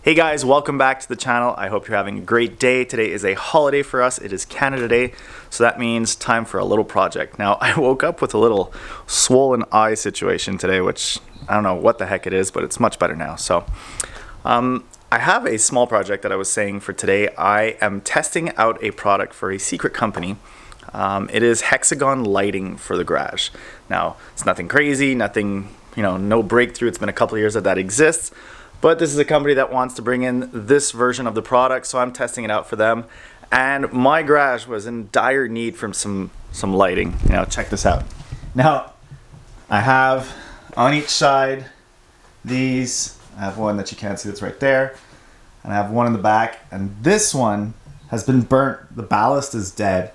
Hey guys, welcome back to the channel. I hope you're having a great day. Today is a holiday for us. It is Canada Day, so that means time for a little project. Now, I woke up with a little swollen eye situation today, which I don't know what the heck it is, but it's much better now. So, I have a small project that I was saying for today. I am testing out a product for a secret company. It is Hexagon lighting for the garage. Now, it's nothing crazy, nothing, no breakthrough. It's been a couple of years that exists. But this is a company that wants to bring in this version of the product, so I'm testing it out for them. And my garage was in dire need from some lighting. Check this out. Now, I have on each side these. I have one that you can't see that's right there. And I have one in the back. And this one has been burnt. The ballast is dead.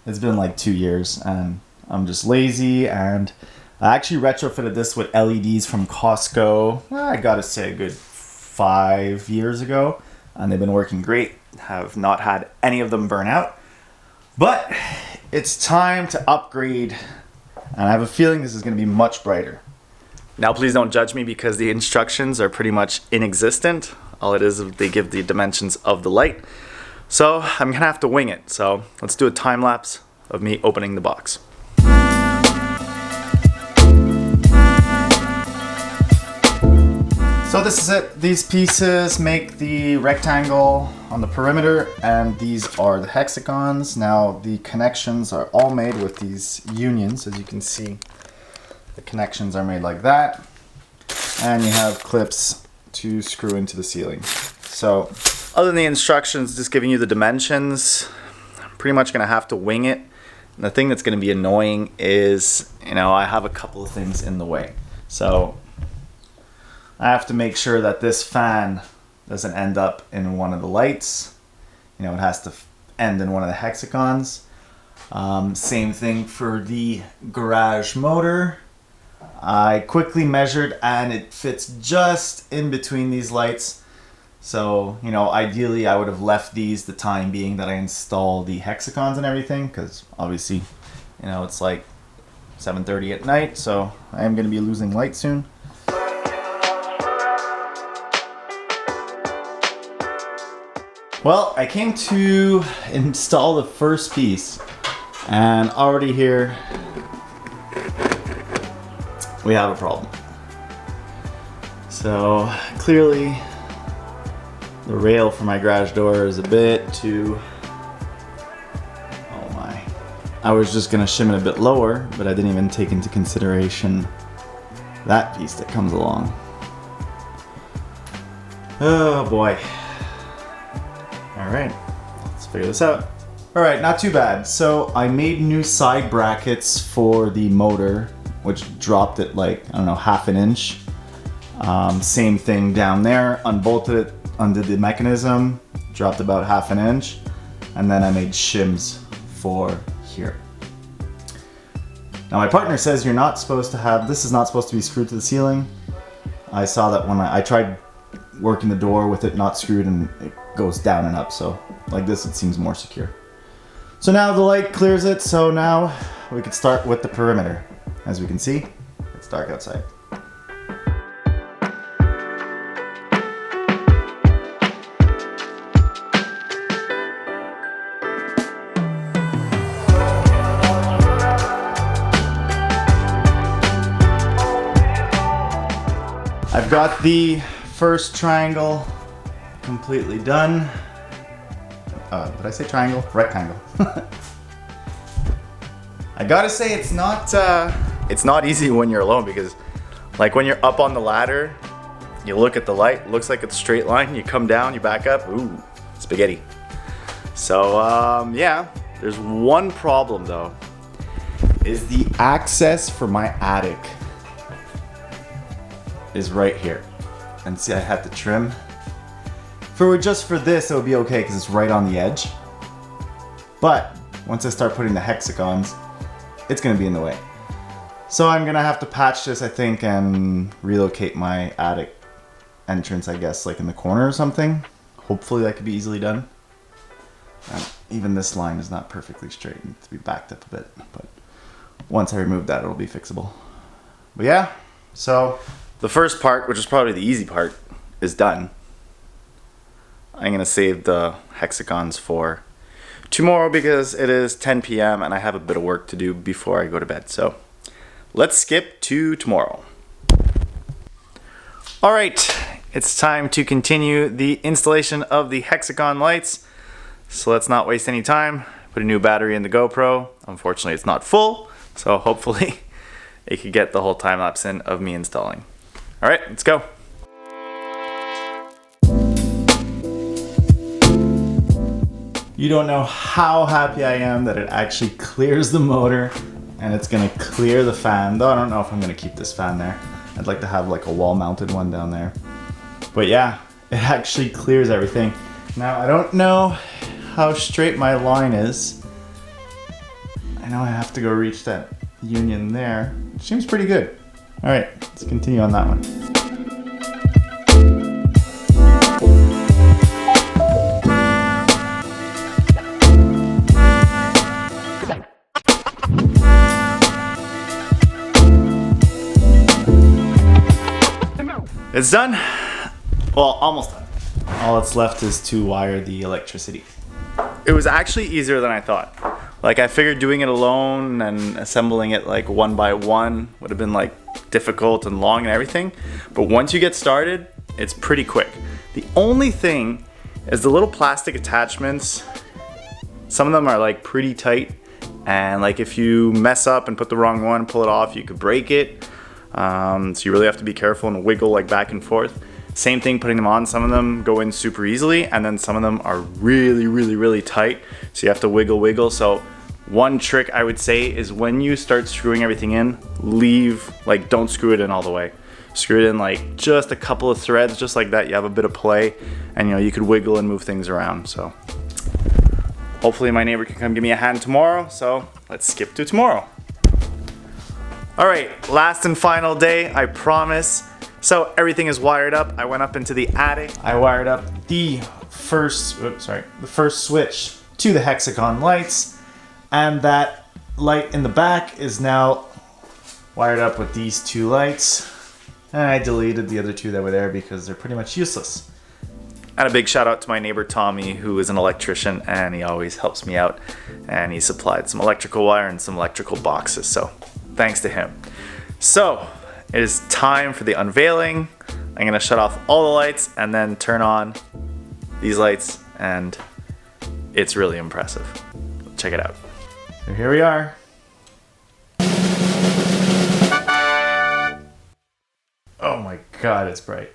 It's been like 2 years and I'm just lazy, and I actually retrofitted this with LEDs from Costco. I gotta say a good 5 years ago, and they've been working great. Have not had any of them burn out, but it's time to upgrade, and I have a feeling this is gonna be much brighter. Now, please don't judge me because the instructions are pretty much inexistent. All it is they give the dimensions of the light. So I'm gonna have to wing it. So let's do a time lapse of me opening the box. So this is it. These pieces make the rectangle on the perimeter, and these are the hexagons. Now the connections are all made with these unions. As you can see, the connections are made like that. And you have clips to screw into the ceiling. So other than the instructions just giving you the dimensions, I'm pretty much gonna have to wing it. And the thing that's gonna be annoying is, I have a couple of things in the way. So I have to make sure that this fan doesn't end up in one of the lights. It has to end in one of the hexagons. Same thing for the garage motor. I quickly measured and it fits just in between these lights. So, ideally I would have left these the time being that I install the hexagons and everything, because obviously, it's like 7:30 at night, so I am going to be losing light soon. Well, I came to install the first piece, and already here we have a problem. So clearly the rail for my garage door is a bit too, oh my. I was just gonna shim it a bit lower, but I didn't even take into consideration that piece that comes along. Oh boy. All right, let's figure this out. All right, not too bad. So I made new side brackets for the motor, which dropped it like, I don't know, half an inch. Same thing down there, unbolted it, undid the mechanism, dropped about half an inch. And then I made shims for here. Now my partner says you're not supposed to have, this is not supposed to be screwed to the ceiling. I saw that when I tried working the door with it not screwed, and it goes down and up, so like this it seems more secure. So now the light clears it, so now we can start with the perimeter. As we can see, it's dark outside. I've got the first triangle completely done. Did I say triangle? Rectangle. I gotta say it's not easy when you're alone, because like when you're up on the ladder, you look at the light, it looks like it's a straight line, you come down, you back up, ooh, spaghetti. So yeah, there's one problem though, is the access for my attic is right here. And see, I had to trim. Just for this, it would be okay because it's right on the edge. But once I start putting the hexagons, it's gonna be in the way. So I'm gonna have to patch this, I think, and relocate my attic entrance, I guess, like in the corner or something. Hopefully that could be easily done. And even this line is not perfectly straight, it needs to be backed up a bit. But once I remove that, it'll be fixable. But yeah, so the first part, which is probably the easy part, is done. I'm gonna save the hexagons for tomorrow because it is 10 p.m. and I have a bit of work to do before I go to bed. So let's skip to tomorrow. All right, it's time to continue the installation of the hexagon lights. So let's not waste any time. Put a new battery in the GoPro. Unfortunately, it's not full, so hopefully it could get the whole time lapse in of me installing. All right, let's go. You don't know how happy I am that it actually clears the motor and it's gonna clear the fan. Though I don't know if I'm gonna keep this fan there. I'd like to have like a wall mounted one down there. But yeah, it actually clears everything. Now I don't know how straight my line is. I know I have to go reach that union there. It seems pretty good. All right, let's continue on that one. It's done. Well, almost done. All that's left is to wire the electricity. It was actually easier than I thought. Like, I figured doing it alone and assembling it like one by one would have been like difficult and long and everything. But once you get started, it's pretty quick. The only thing is the little plastic attachments. Some of them are like pretty tight, and like if you mess up and put the wrong one, pull it off, you could break it. So you really have to be careful and wiggle like back and forth. Same thing putting them on. Some of them go in super easily, and then some of them are really tight, so you have to wiggle. So one trick I would say is when you start screwing everything in, don't screw it in all the way. Screw it in like just a couple of threads, just like that. You have a bit of play, and you could wiggle and move things around. So hopefully my neighbor can come give me a hand tomorrow. So let's skip to tomorrow. All right, last and final day, I promise. So everything is wired up. I went up into the attic. I wired up the first switch to the hexagon lights, and that light in the back is now wired up with these two lights. And I deleted the other two that were there because they're pretty much useless. And a big shout out to my neighbor Tommy, who is an electrician, and he always helps me out. And he supplied some electrical wire and some electrical boxes, so thanks to him. So it is time for the unveiling. I'm gonna shut off all the lights and then turn on these lights, and it's really impressive. Check it out. So here we are. Oh my God, it's bright.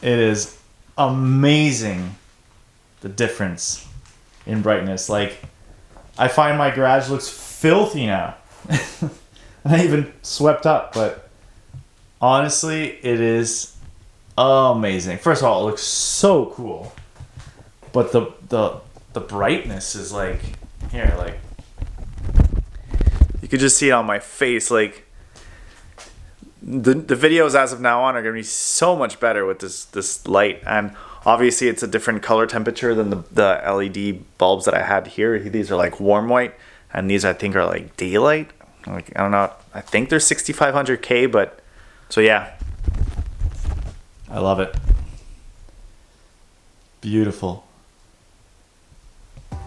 It is amazing, the difference in brightness. Like, I find my garage looks filthy now. I even swept up, but honestly, it is amazing. First of all, it looks so cool, but the brightness is like, here, like, you could just see it on my face. Like, the videos as of now on are gonna be so much better with this light, and obviously it's a different color temperature than the LED bulbs that I had here. These are like warm white, and these I think are like daylight. Like, I don't know, I think they're 6500K, but so yeah, I love it. Beautiful.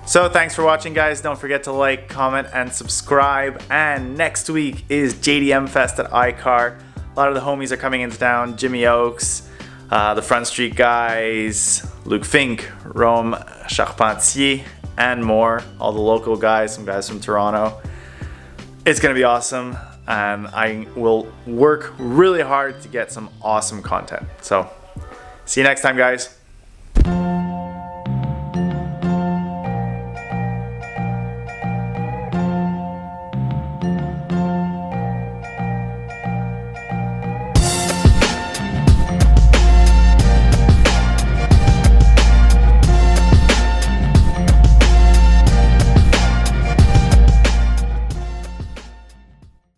So thanks for watching, guys. Don't forget to like, comment, and subscribe. And next week is JDM Fest at iCar. A lot of the homies are coming into town. Jimmy Oakes, the Front Street guys, Luke Fink, Rome Charpentier, and more. All the local guys, some guys from Toronto. It's gonna be awesome, and I will work really hard to get some awesome content. So see you next time, guys.